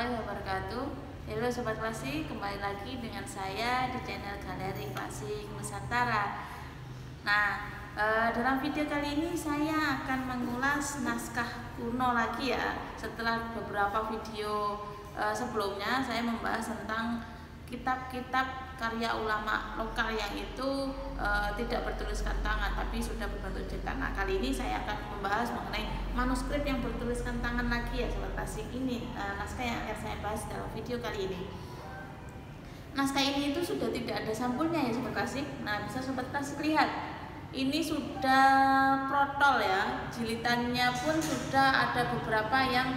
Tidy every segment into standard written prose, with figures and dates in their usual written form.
warahmatullahi wabarakatuh. Halo Sobat Klasik, kembali lagi dengan saya di channel Galeri Klasik Nusantara. Nah, dalam video kali ini saya akan mengulas naskah kuno lagi ya. Setelah beberapa video sebelumnya saya membahas tentang kitab-kitab karya ulama lokal yang itu tidak bertuliskan tangan tapi sudah berbentuk cetak. Nah, kali ini saya akan membahas mengenai manuskrip yang bertuliskan tangan lagi ya Sobat Klasik. Ini naskah yang akan saya bahas dalam video kali ini. Naskah ini itu sudah tidak ada sampulnya ya Sobat Klasik. Nah, bisa Sobat Klasik lihat. Ini sudah protol ya. Jilitannya pun sudah ada beberapa yang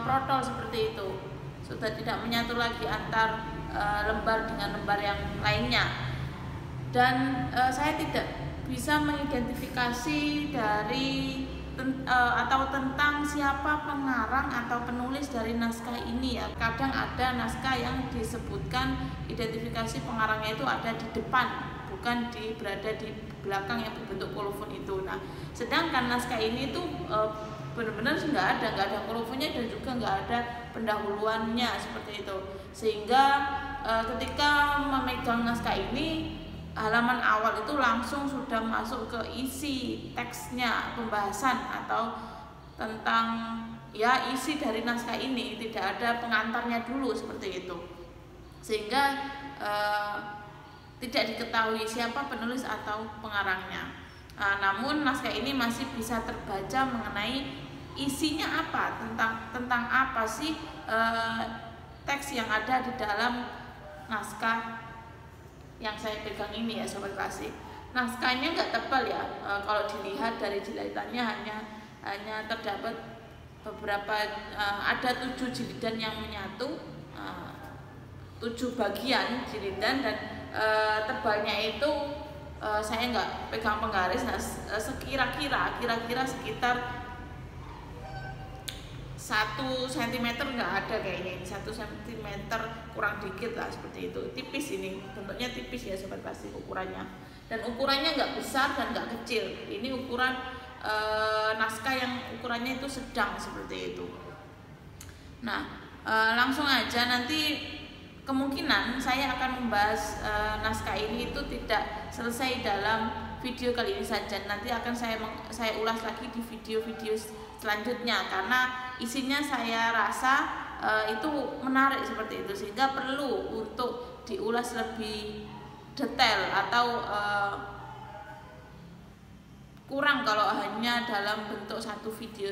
protol seperti itu. Sudah tidak menyatu lagi antar lembar dengan lembar yang lainnya, dan saya tidak bisa mengidentifikasi dari atau tentang siapa pengarang atau penulis dari naskah ini ya. Kadang ada naskah yang disebutkan identifikasi pengarangnya itu ada di depan, bukan berada di belakang yang berbentuk kolofon itu. Nah, sedangkan naskah ini itu benar-benar nggak ada kolofonnya dan juga nggak ada pendahuluannya seperti itu, sehingga ketika memegang naskah ini halaman awal itu langsung sudah masuk ke isi teksnya, pembahasan atau tentang ya isi dari naskah ini, tidak ada pengantarnya dulu seperti itu, sehingga tidak diketahui siapa penulis atau pengarangnya. Namun naskah ini masih bisa terbaca mengenai isinya apa, tentang apa sih teks yang ada di dalam naskah yang saya pegang ini ya Sobat Klasik. Naskahnya nggak tebal ya, kalau dilihat dari jilitannya hanya terdapat beberapa, ada 7 jilidan yang menyatu, 7 bagian jilidan, dan tebalnya itu saya nggak pegang penggaris. Nah, kira-kira sekitar 1 cm nggak ada kayaknya, ini 1 cm kurang dikit lah seperti itu. Tipis, ini bentuknya tipis ya Sobat Klasik ukurannya, dan ukurannya nggak besar dan nggak kecil. Ini ukuran naskah yang ukurannya itu sedang seperti itu. Nah, langsung aja, nanti kemungkinan saya akan membahas naskah ini itu tidak selesai dalam video kali ini saja. Nanti akan saya ulas lagi di video-video selanjutnya, karena isinya saya rasa itu menarik seperti itu, sehingga perlu untuk diulas lebih detail, atau kurang kalau hanya dalam bentuk satu video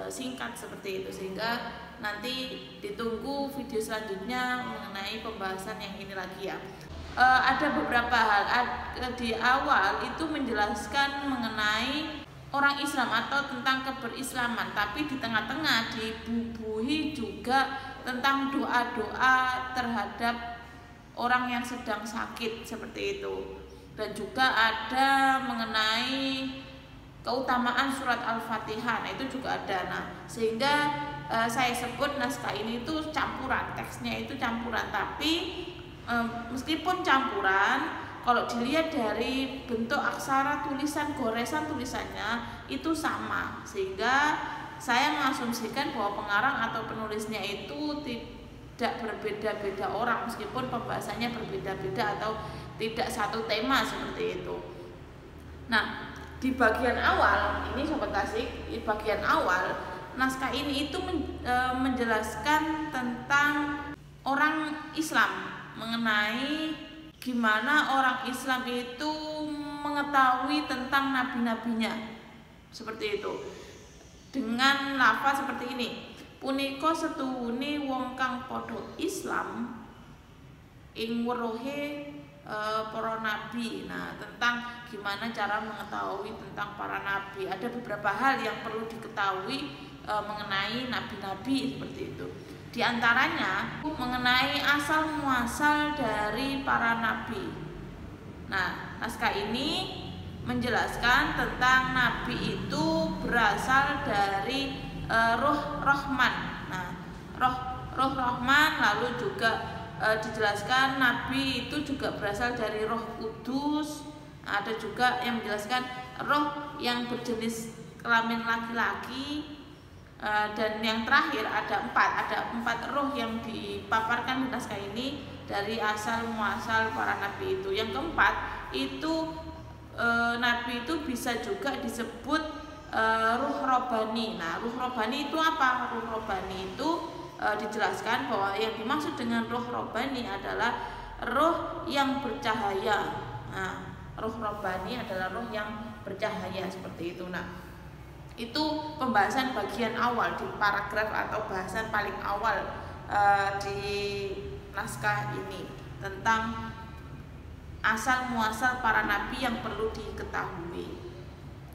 singkat seperti itu. Sehingga nanti ditunggu video selanjutnya mengenai pembahasan yang ini lagi ya. Ada beberapa hal di awal itu menjelaskan mengenai orang Islam atau tentang keberislaman, tapi di tengah-tengah dibubuhi juga tentang doa-doa terhadap orang yang sedang sakit seperti itu, dan juga ada mengenai keutamaan surat Al-Fatihah. Nah, itu juga ada. Nah, sehingga saya sebut naskah ini itu campuran, teksnya itu campuran, tapi meskipun campuran, kalau dilihat dari bentuk aksara tulisan, goresan tulisannya itu sama, sehingga saya mengasumsikan bahwa pengarang atau penulisnya itu tidak berbeda-beda orang, meskipun pembahasannya berbeda-beda atau tidak satu tema seperti itu. Nah, di bagian awal ini Sobat Klasik, di bagian awal naskah ini itu menjelaskan tentang orang Islam, mengenai gimana orang Islam itu mengetahui tentang nabi-nabinya seperti itu, dengan lafaz seperti ini: punika setuhune wong kang padha Islam ing weruhe para nabi. Nah, tentang gimana cara mengetahui tentang para nabi, ada beberapa hal yang perlu diketahui mengenai nabi-nabi seperti itu. Di antaranya mengenai asal muasal dari para nabi. Nah, naskah ini menjelaskan tentang nabi itu berasal dari roh Rahman. Nah, roh Rahman, lalu juga dijelaskan nabi itu juga berasal dari roh Kudus. Ada juga yang menjelaskan roh yang berjenis kelamin laki-laki. Dan yang terakhir ada empat roh yang dipaparkan di naskah ini dari asal muasal para nabi itu. Yang keempat itu nabi itu bisa juga disebut ruh robani. Nah, ruh robani itu apa? Ruh robani itu dijelaskan bahwa yang dimaksud dengan ruh robani adalah roh yang bercahaya. Nah, roh robani adalah roh yang bercahaya seperti itu. Nah, itu pembahasan bagian awal di paragraf atau bahasan paling awal di naskah ini tentang asal muasal para nabi yang perlu diketahui.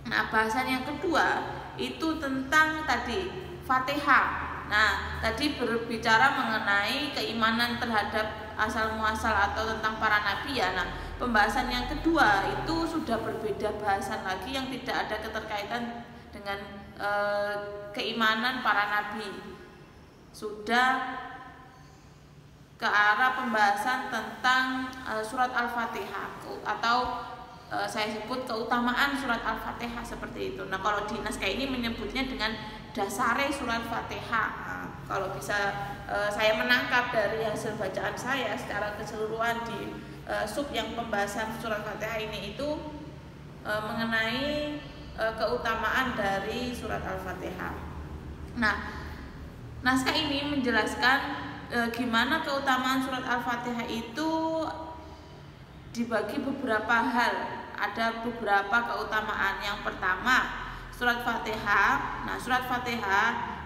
Nah, bahasan yang kedua itu tentang tadi Fatihah. Nah, tadi berbicara mengenai keimanan terhadap asal muasal atau tentang para nabi ya. Nah, pembahasan yang kedua itu sudah berbeda bahasan lagi yang tidak ada keterkaitan dengan keimanan para nabi. Sudah ke arah pembahasan tentang surat Al-Fatihah atau saya sebut keutamaan surat Al-Fatihah seperti itu. Nah, kalau di naskah ini menyebutnya dengan dasare surat Fatihah. Nah, kalau bisa saya menangkap dari hasil bacaan saya secara keseluruhan di sub yang pembahasan surat Fatihah ini itu mengenai keutamaan dari surat Al-Fatihah. Nah, naskah ini menjelaskan gimana keutamaan surat Al-Fatihah itu dibagi beberapa hal. Ada beberapa keutamaan. Yang pertama, surat Fatihah. Nah, surat Fatihah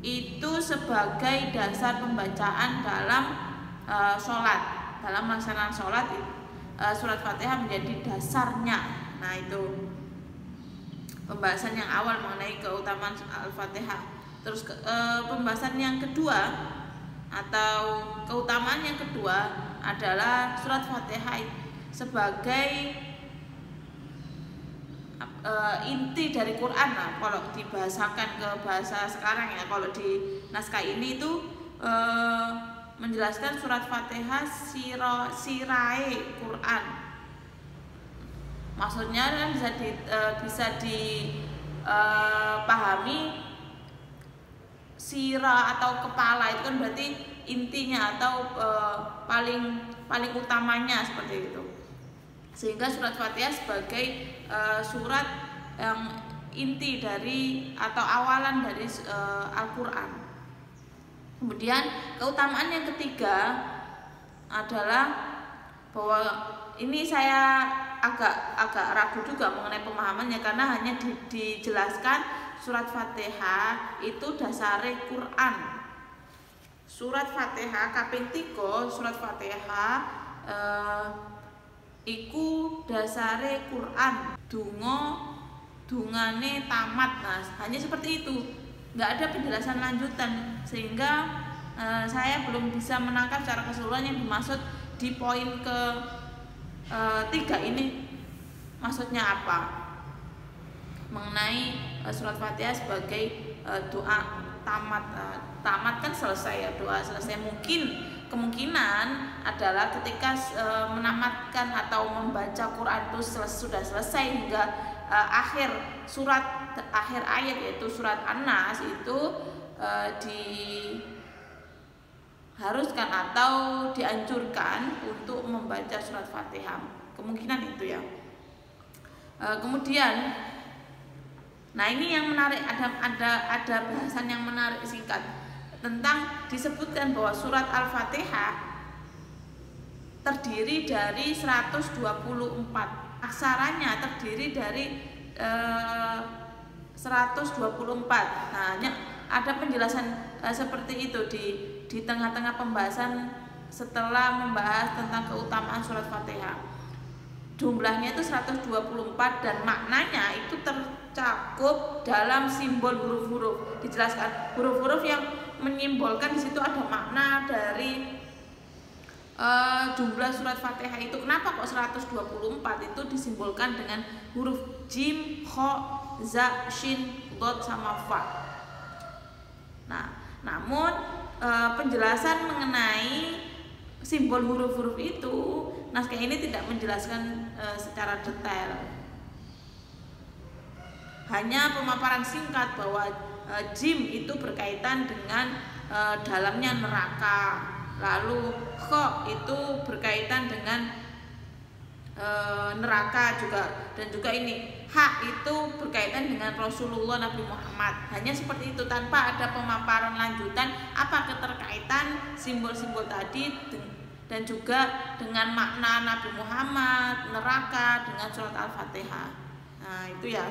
itu sebagai dasar pembacaan dalam sholat. Dalam melaksanakan sholat, surat Fatihah menjadi dasarnya. Nah, itu pembahasan yang awal mengenai keutamaan Al-Fatihah. Terus pembahasan yang kedua atau keutamaan yang kedua adalah surat Fatihah sebagai inti dari Quran. Nah, kalau dibahasakan ke bahasa sekarang ya, kalau di naskah ini itu menjelaskan surat Fatihah sirai Quran. Maksudnya kan bisa dipahami sirah atau kepala itu kan berarti intinya atau paling utamanya seperti itu. Sehingga surat Fatihah sebagai surat yang inti dari atau awalan dari Al-Qur'an. Kemudian keutamaan yang ketiga adalah bahwa ini saya agak ragu juga mengenai pemahamannya karena hanya dijelaskan surat Fatihah itu dasare Quran. Surat Fatihah kaping 3 surat Fatihah iku dasare Quran. Dungane tamat. Nah, hanya seperti itu. Nggak ada penjelasan lanjutan sehingga saya belum bisa menangkap secara keseluruhan yang dimaksud di poin ke 3 ini maksudnya apa mengenai surat Fatihah sebagai doa tamat. Tamat kan selesai ya, doa selesai. Kemungkinan adalah ketika menamatkan atau membaca Quran itu sudah selesai hingga akhir ayat yaitu surat An-Nas itu diharuskan atau dianjurkan untuk membaca surat Fatihah. Kemungkinan itu ya. Kemudian, nah ini yang menarik, ada bahasan yang menarik singkat tentang disebutkan bahwa surat Al-Fatihah terdiri dari 124 aksaranya, terdiri dari 124. Nah, ada penjelasan seperti itu di tengah-tengah pembahasan setelah membahas tentang keutamaan surat Fatihah. Jumlahnya itu 124 dan maknanya itu tercakup dalam simbol huruf-huruf. Dijelaskan huruf-huruf yang menyimbolkan di situ ada makna dari jumlah surat Fatihah itu. Kenapa kok 124 itu disimbolkan dengan huruf jim, kho, za, shin, dot sama fa. Nah, namun penjelasan mengenai simbol huruf-huruf itu naskah ini tidak menjelaskan secara detail. Hanya pemaparan singkat bahwa jim itu berkaitan dengan dalamnya neraka. Lalu kha itu berkaitan dengan neraka juga, dan juga ini hak itu berkaitan dengan Rasulullah Nabi Muhammad. Hanya seperti itu, tanpa ada pemaparan lanjutan apa keterkaitan simbol-simbol tadi dan juga dengan makna Nabi Muhammad, neraka dengan surat Al-Fatihah. Nah itu ya,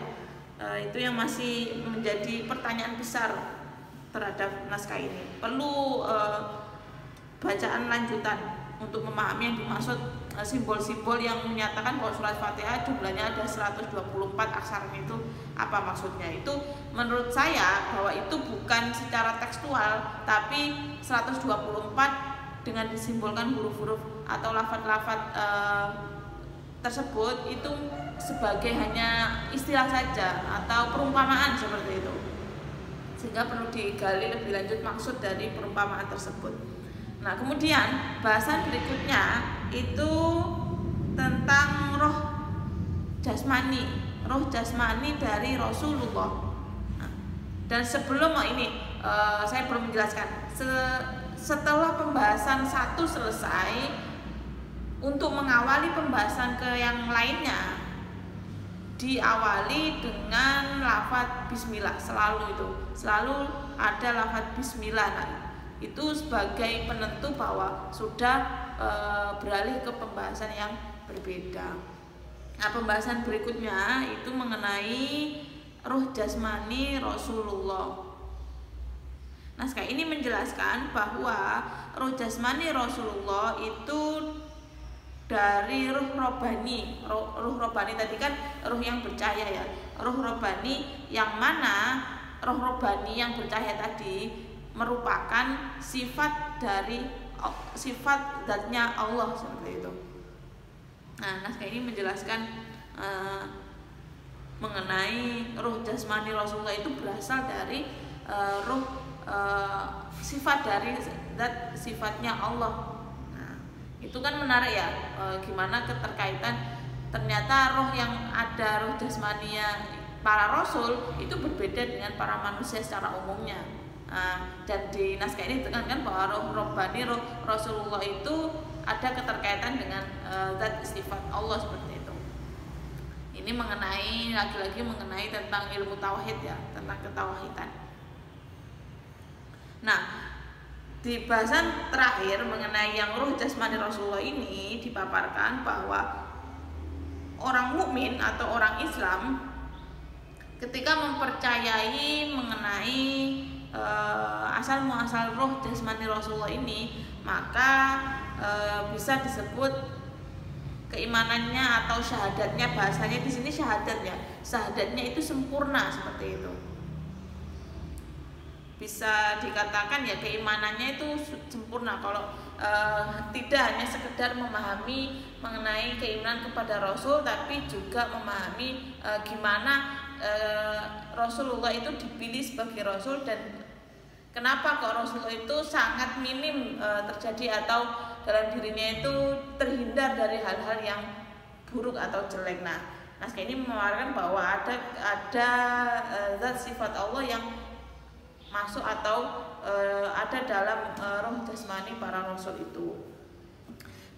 itu yang masih menjadi pertanyaan besar terhadap naskah ini. Perlu bacaan lanjutan untuk memahami yang dimaksud simbol-simbol yang menyatakan bahwa surat Fatihah jumlahnya ada 124 aksaranya itu apa maksudnya. Itu menurut saya bahwa itu bukan secara tekstual, tapi 124 dengan disimbolkan huruf-huruf atau lafaz-lafaz tersebut itu sebagai hanya istilah saja atau perumpamaan seperti itu, sehingga perlu digali lebih lanjut maksud dari perumpamaan tersebut. Nah kemudian bahasan berikutnya itu tentang roh jasmani dari Rasulullah. Dan sebelum ini saya belum menjelaskan. Setelah pembahasan satu selesai, untuk mengawali pembahasan ke yang lainnya diawali dengan lafaz bismillah. Selalu ada lafaz bismillah. Nah, itu sebagai penentu bahwa sudah beralih ke pembahasan yang berbeda. Nah, pembahasan berikutnya itu mengenai ruh jasmani Rasulullah. Naskah ini menjelaskan bahwa ruh jasmani Rasulullah itu dari ruh robani. Ruh robani tadi kan ruh yang bercahaya ya. Ruh robani yang mana ruh robani yang bercahaya tadi merupakan sifat dari sifat zatnya Allah seperti itu. Nah, naskah ini menjelaskan mengenai ruh jasmani Rasulullah itu berasal dari sifat dari zat sifatnya Allah. Nah, itu kan menarik ya, gimana keterkaitan ternyata roh yang ada ruh jasmaninya para rasul itu berbeda dengan para manusia secara umumnya. Dan di naskah ini ditekankan bahwa roh robbani, roh Rasulullah itu ada keterkaitan dengan zat sifat Allah seperti itu. Ini mengenai lagi-lagi mengenai tentang ilmu tauhid ya, tentang ketauhidan. Nah, di bahasan terakhir mengenai yang ruh jasmani Rasulullah ini dipaparkan bahwa orang mukmin atau orang Islam ketika mempercayai mengenai asal muasal roh jasmani Rasulullah ini, maka bisa disebut keimanannya atau syahadatnya. Bahasanya di sini syahadat ya, syahadatnya itu sempurna seperti itu. Bisa dikatakan ya keimanannya itu sempurna kalau tidak hanya sekedar memahami mengenai keimanan kepada Rasul, tapi juga memahami gimana Rasulullah itu dipilih sebagai Rasul dan kenapa kok Rasulullah itu sangat minim terjadi atau dalam dirinya itu terhindar dari hal-hal yang buruk atau jelek. Nah, naskah ini memaparkan bahwa ada zat sifat Allah yang masuk atau ada dalam roh jasmani para rasul itu.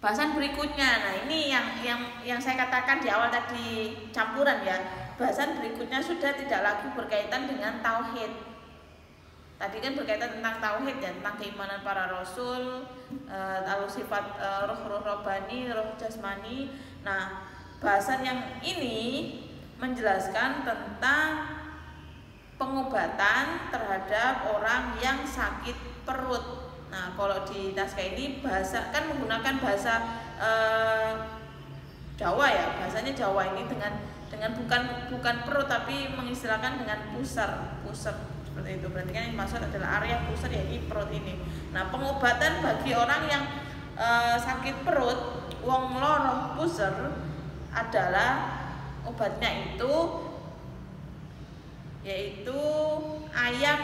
Bahasan berikutnya, nah ini yang saya katakan di awal tadi campuran ya. Bahasan berikutnya sudah tidak lagi berkaitan dengan tauhid. Tadi kan berkaitan tentang tauhid ya, tentang keimanan para rasul, lalu sifat roh robbani, roh jasmani. Nah, bahasan yang ini menjelaskan tentang pengobatan terhadap orang yang sakit perut. Nah, kalau di naskah ini bahasa kan menggunakan bahasa Jawa ya, bahasanya Jawa ini dengan bukan perut tapi mengistilahkan dengan pusar seperti itu. Berarti kan yang maksud adalah area pusar yaitu perut ini. Nah, pengobatan bagi orang yang sakit perut, wong loro pusar adalah obatnya itu yaitu ayam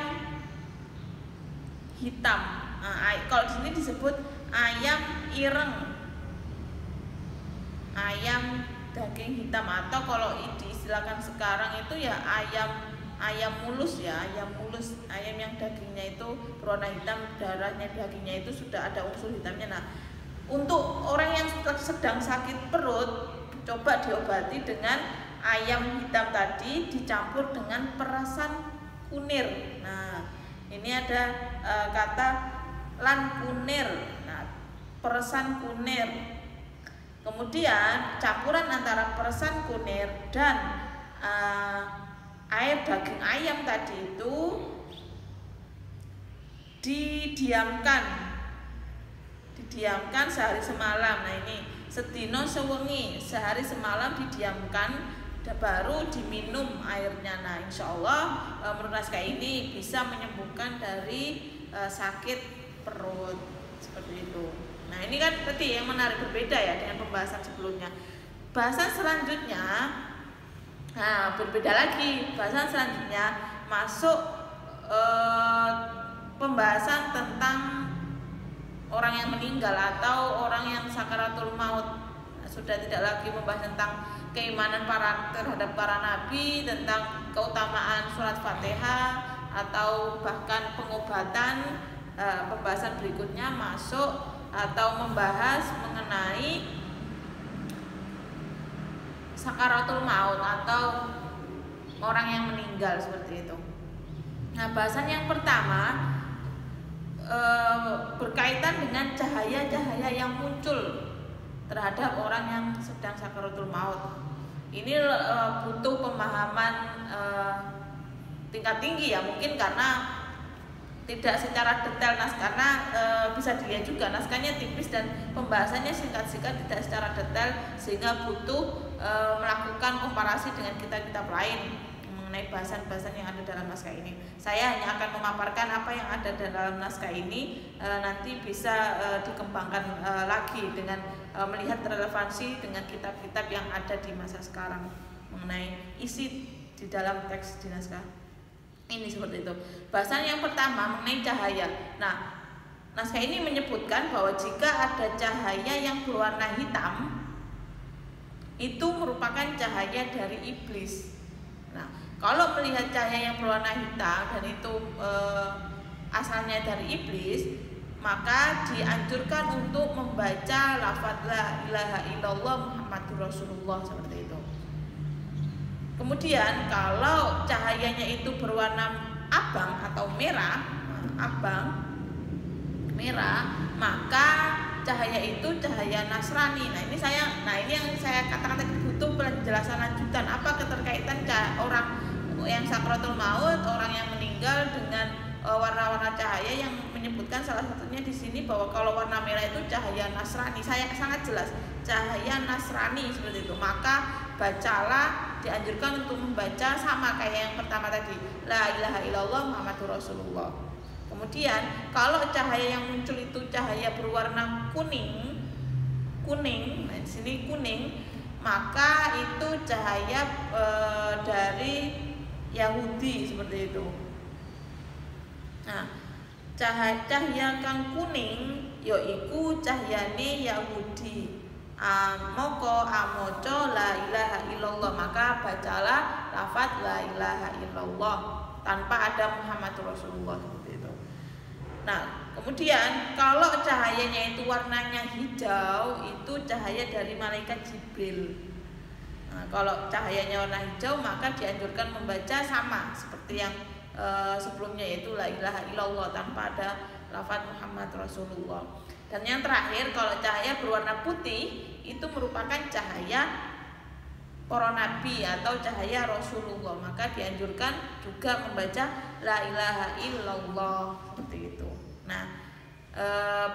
hitam. Nah, kalau di sini disebut ayam ireng, ayam daging hitam, atau kalau diistilahkan sekarang itu ya ayam ayam mulus ya, ayam mulus, ayam yang dagingnya itu berwarna hitam, darahnya dagingnya itu sudah ada unsur hitamnya. Nah, untuk orang yang sedang sakit perut, coba diobati dengan ayam hitam tadi dicampur dengan perasan kunir. Nah, ini ada kata lan kunir. Nah, perasan kunir. Kemudian campuran antara perasan kunir dan air daging ayam tadi itu didiamkan sehari semalam. Nah, ini sedino sewengi, sehari semalam didiamkan, baru diminum airnya. Nah, insya Allah menurut naskah ini bisa menyembuhkan dari sakit perut seperti itu. Nah, ini kan berarti yang menarik, berbeda ya dengan pembahasan sebelumnya. Bahasan selanjutnya, nah berbeda lagi. Bahasan selanjutnya masuk pembahasan tentang orang yang meninggal atau orang yang sakaratul maut. Nah, sudah tidak lagi membahas tentang keimanan terhadap para nabi, tentang keutamaan surat Fatihah atau bahkan pengobatan. Pembahasan berikutnya masuk atau membahas mengenai sakaratul maut atau orang yang meninggal seperti itu. Nah, bahasan yang pertama berkaitan dengan cahaya-cahaya yang muncul terhadap orang yang sedang sakaratul maut. Ini butuh pemahaman tingkat tinggi ya, mungkin karena tidak secara detail karena bisa dilihat juga naskahnya tipis dan pembahasannya singkat-singkat, tidak secara detail, sehingga butuh melakukan komparasi dengan kitab-kitab lain mengenai bahasan-bahasan yang ada dalam naskah ini. Saya hanya akan memaparkan apa yang ada dalam naskah ini, nanti bisa dikembangkan lagi dengan melihat relevansi dengan kitab-kitab yang ada di masa sekarang mengenai isi di dalam teks di naskah ini seperti itu. Bahasan yang pertama mengenai cahaya. Nah, naskah ini menyebutkan bahwa jika ada cahaya yang berwarna hitam, itu merupakan cahaya dari iblis. Nah, kalau melihat cahaya yang berwarna hitam dan itu asalnya dari iblis, maka dianjurkan untuk membaca lafaz la ilaha illallah Muhammadur Rasulullah seperti itu. Kemudian kalau cahayanya itu berwarna abang atau merah, maka cahaya itu cahaya Nasrani. Nah, ini yang saya katakan tadi, butuh penjelasan lanjutan. Apa keterkaitan orang yang sakaratul maut, orang yang meninggal dengan warna-warna cahaya, yang menyebutkan salah satunya di sini bahwa kalau warna merah itu cahaya Nasrani. Saya sangat jelas cahaya Nasrani seperti itu. Maka bacalah, dianjurkan untuk membaca sama kayak yang pertama tadi, la ilaha illallah Muhammadur Rasulullah. Kemudian kalau cahaya yang muncul itu cahaya berwarna kuning, nah di sini kuning, maka itu cahaya dari Yahudi seperti itu. Nah, cahaya kang kuning yaiku cahyane Yahudi. Moko amoco la ilaha illallah, maka bacalah lafaz la ilaha illallah tanpa ada Muhammadur Rasulullah seperti itu. Nah, kemudian kalau cahayanya itu warnanya hijau, itu cahaya dari malaikat Jibril. Nah, kalau cahayanya warna hijau, maka dianjurkan membaca sama seperti yang sebelumnya, yaitu la ilaha illallah tanpa ada lafaz Muhammad Rasulullah. Dan yang terakhir, kalau cahaya berwarna putih, itu merupakan cahaya para nabi atau cahaya Rasulullah, maka dianjurkan juga membaca la ilaha illallah seperti itu. Nah,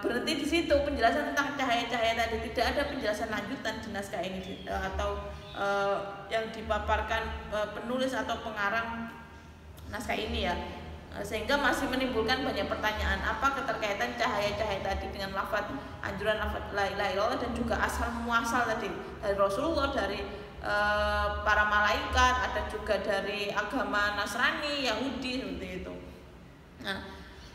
berhenti di situ penjelasan tentang cahaya-cahaya tadi, tidak ada penjelasan lanjutan di naskah ini atau yang dipaparkan penulis atau pengarang naskah ini ya, sehingga masih menimbulkan banyak pertanyaan. Apa keterkaitan cahaya-cahaya tadi dengan lafaz anjuran lafaz la ilaha illallah, dan juga asal muasal tadi dari Rasulullah, dari para malaikat, ada juga dari agama Nasrani, Yahudi seperti itu. Nah,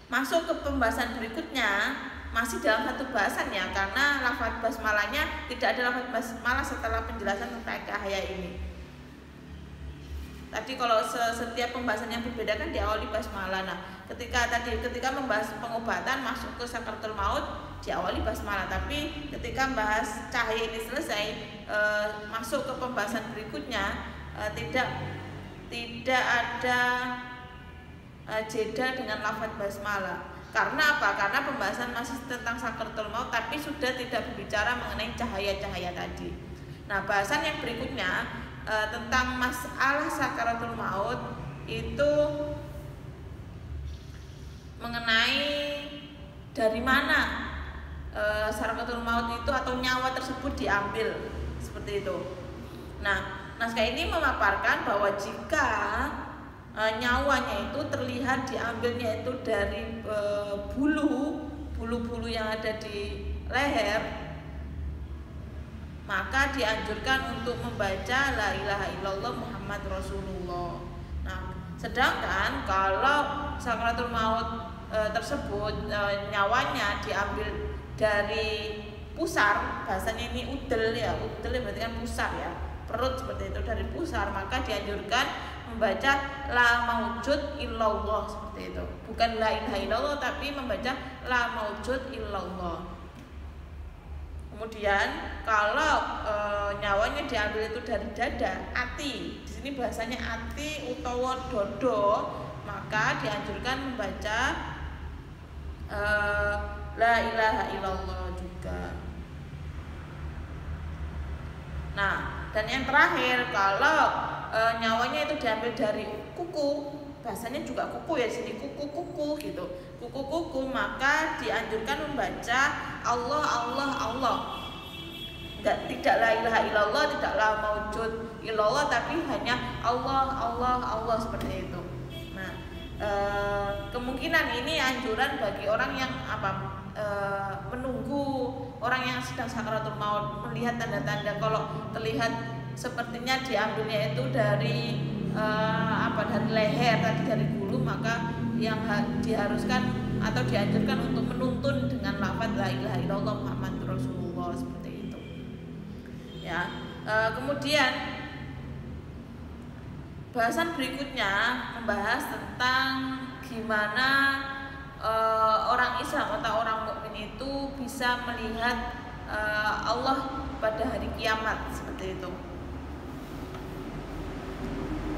masuk ke pembahasan berikutnya masih dalam satu bahasan ya, karena lafaz basmalahnya tidak ada lafaz basmalah setelah penjelasan tentang cahaya ini. Tadi kalau setiap pembahasan yang berbeda kan diawali basmalah. Nah, ketika membahas pengobatan masuk ke sakaratul maut diawali basmalah. Tapi ketika membahas cahaya ini selesai, masuk ke pembahasan berikutnya, tidak ada jeda dengan lafaz basmalah. Karena apa? Karena pembahasan masih tentang sakaratul maut, tapi sudah tidak berbicara mengenai cahaya-cahaya tadi. Nah, bahasan yang berikutnya tentang masalah sakaratul maut itu mengenai dari mana sakaratul maut itu atau nyawa tersebut diambil, seperti itu. Nah, naskah ini memaparkan bahwa jika nyawanya itu terlihat diambilnya itu dari bulu-bulu yang ada di leher, maka dianjurkan untuk membaca la ilaha illallah Muhammad Rasulullah. Nah, sedangkan kalau sakaratul maut tersebut nyawanya diambil dari pusar, bahasanya ini udel ya, udel berarti kan pusar ya, perut seperti itu, dari pusar, maka dianjurkan membaca la maujud illallah, seperti itu. Bukan la ilaha illallah, tapi membaca la maujud illallah. Kemudian kalau nyawanya diambil itu dari dada, ati, di sini bahasanya ati utawa dodo, maka dianjurkan membaca la ilaha illallah juga. Nah, dan yang terakhir, kalau nyawanya itu diambil dari kuku, bahasanya juga kuku ya, sini kuku gitu, kuku, maka dianjurkan membaca Allah Allah Allah. Tidak la ilaha illallah, tidak la maujud illallah, tapi hanya Allah Allah Allah, seperti itu. Nah, kemungkinan ini anjuran bagi orang yang menunggu orang yang sedang sakaratul maut, melihat tanda-tanda. Kalau terlihat sepertinya diambilnya itu dari dari leher, tadi dari bulu, maka yang diharuskan atau dianjurkan untuk menuntun dengan lafaz la ilaha illallah Muhammad Rasulullah, seperti itu. Ya, kemudian bahasan berikutnya membahas tentang gimana orang Islam atau orang mukmin itu bisa melihat Allah pada hari kiamat, seperti itu.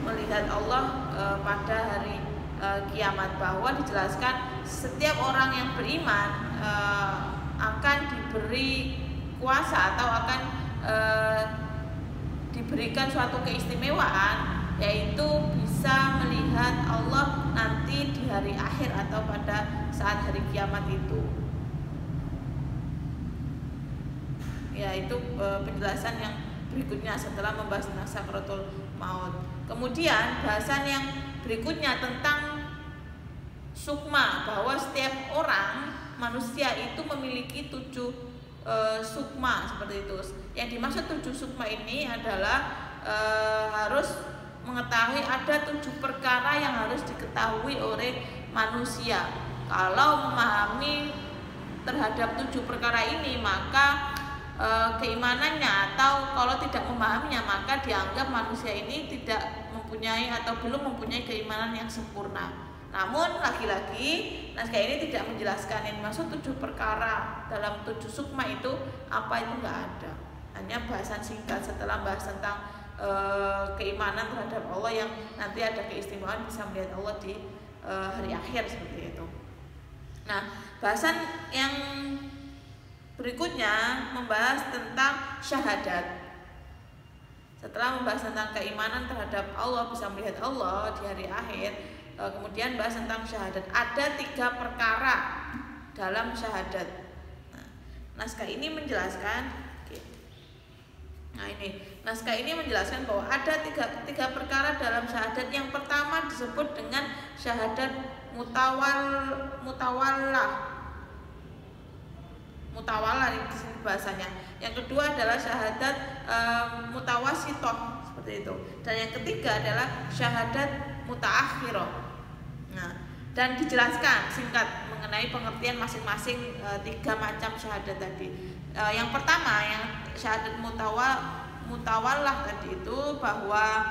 Melihat Allah pada hari kiamat, bahwa dijelaskan setiap orang yang beriman akan diberi kuasa atau akan diberikan suatu keistimewaan, yaitu bisa melihat Allah nanti di hari akhir atau pada saat hari kiamat itu. Ya, itu penjelasan yang berikutnya setelah membahas tentang sakaratul maut. Kemudian bahasan yang berikutnya tentang sukma, bahwa setiap orang manusia itu memiliki 7 sukma, seperti itu. Yang dimaksud 7 sukma ini adalah harus mengetahui ada 7 perkara yang harus diketahui oleh manusia. Kalau memahami terhadap 7 perkara ini, maka keimanannya, atau kalau tidak memahaminya, maka dianggap manusia ini tidak mempunyai atau belum mempunyai keimanan yang sempurna. Namun lagi-lagi naskah ini tidak menjelaskan yang maksud 7 perkara dalam 7 sukma itu apa, itu nggak ada. Hanya bahasan singkat setelah bahas tentang keimanan terhadap Allah yang nanti ada keistimewaan bisa melihat Allah di hari akhir, seperti itu. Nah, bahasan yang berikutnya membahas tentang syahadat. Setelah membahas tentang keimanan terhadap Allah, bisa melihat Allah di hari akhir, kemudian bahas tentang syahadat. Ada 3 perkara dalam syahadat. Nah, naskah ini menjelaskan. Nah, naskah ini menjelaskan bahwa ada tiga perkara dalam syahadat. Yang pertama disebut dengan syahadat mutawallah di sini bahasanya. Yang kedua adalah syahadat mutawasitoh, seperti itu. Dan yang ketiga adalah syahadat mutaakhirah. Nah, dan dijelaskan singkat mengenai pengertian masing-masing 3 macam syahadat tadi. Yang pertama, yang syahadat mutawallah tadi itu, bahwa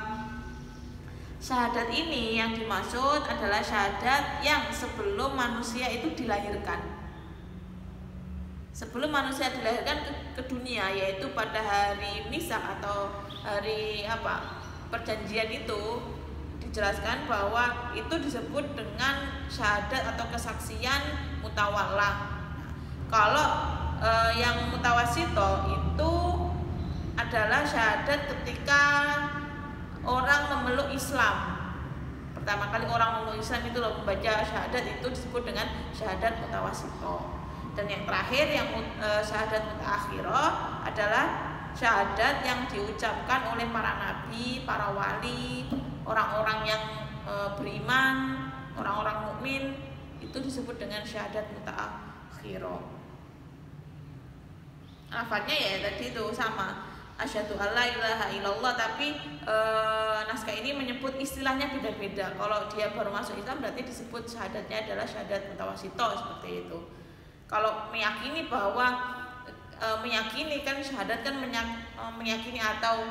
Syahadat ini yang dimaksud adalah syahadat yang sebelum manusia itu dilahirkan. Sebelum manusia dilahirkan ke dunia, yaitu pada hari misak atau hari perjanjian itu, dijelaskan bahwa itu disebut dengan syahadat atau kesaksian mutawallah. Kalau yang mutawasito itu adalah syahadat ketika orang memeluk Islam. Pertama kali orang memeluk Islam itu membaca syahadat, itu disebut dengan syahadat mutawasito. Dan yang terakhir yang syahadat mutaakhirah adalah syahadat yang diucapkan oleh para nabi, para wali, orang-orang yang beriman, orang-orang mukmin, itu disebut dengan syahadat mutaakhirah. Lafadznya ya tadi itu sama, asyhadu alla ilaha illallah, tapi naskah ini menyebut istilahnya beda-beda. Kalau dia baru masuk Islam berarti disebut syahadatnya adalah syahadat mutawasito, seperti itu. Kalau meyakini bahwa meyakini kan syahadat kan meyakini atau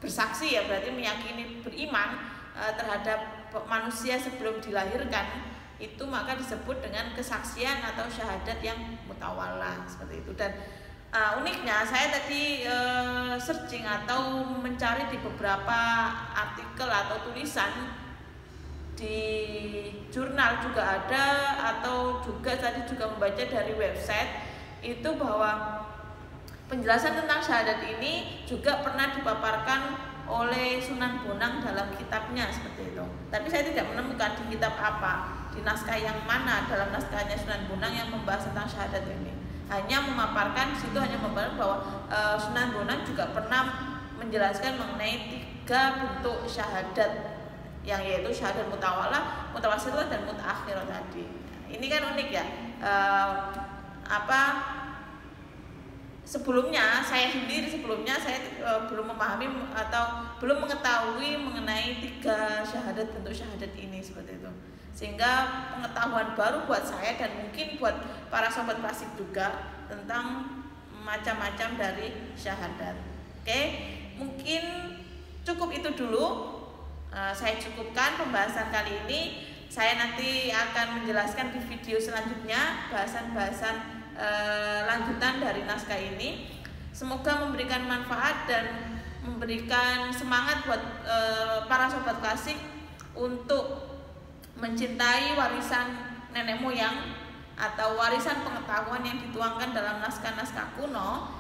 bersaksi ya, berarti meyakini beriman terhadap manusia sebelum dilahirkan, itu maka disebut dengan kesaksian atau syahadat yang mutawallah, seperti itu. Dan uniknya saya tadi searching atau mencari di beberapa artikel atau tulisan di jurnal juga ada, atau juga tadi juga membaca dari website itu, bahwa penjelasan tentang syahadat ini juga pernah dipaparkan oleh Sunan Bonang dalam kitabnya, seperti itu. Tapi saya tidak menemukan di kitab apa, di naskah yang mana dalam naskahnya Sunan Bonang yang membahas tentang syahadat ini. Hanya memaparkan di situ, hanya memaparkan bahwa Sunan Bonang juga pernah menjelaskan mengenai 3 bentuk syahadat, yang yaitu syahadat mutawallah, mutawasito, dan mutaakhirah tadi. Ini kan unik ya. Sebelumnya saya belum memahami atau belum mengetahui mengenai 3 syahadat, bentuk syahadat ini, seperti itu. Sehingga pengetahuan baru buat saya dan mungkin buat para sobat klasik juga tentang macam-macam dari syahadat. Oke, mungkin cukup itu dulu. Saya cukupkan pembahasan kali ini. Saya nanti akan menjelaskan di video selanjutnya bahasan-bahasan lanjutan dari naskah ini. Semoga memberikan manfaat dan memberikan semangat buat para sobat klasik untuk mencintai warisan nenek moyang atau warisan pengetahuan yang dituangkan dalam naskah-naskah kuno,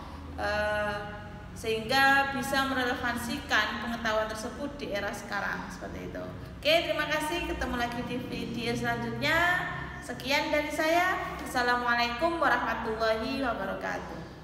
sehingga bisa merelevansikan pengetahuan tersebut di era sekarang, seperti itu. Oke, terima kasih. Ketemu lagi di video selanjutnya. Sekian dari saya. Assalamualaikum warahmatullahi wabarakatuh.